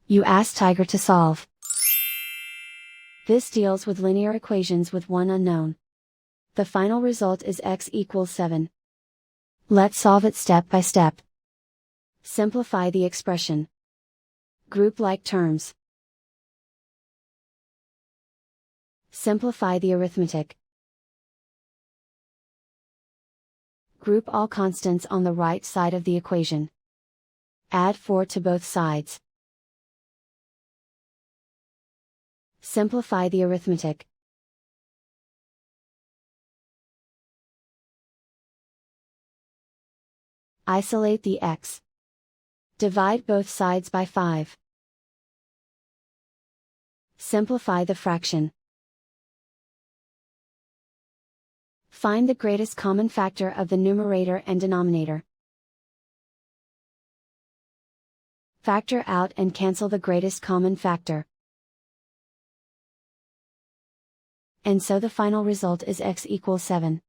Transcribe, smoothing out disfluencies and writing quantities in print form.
You ask Tiger to solve. This deals with linear equations with one unknown. The final result is x equals 7. Let's solve it step by step. Simplify the expression. Group like terms. Simplify the arithmetic. Group all constants on the right side of the equation. Add 4 to both sides. Simplify the arithmetic. Isolate the x. Divide both sides by 5. Simplify the fraction. Find the greatest common factor of the numerator and denominator. Factor out and cancel the greatest common factor. And so the final result is x equals 7.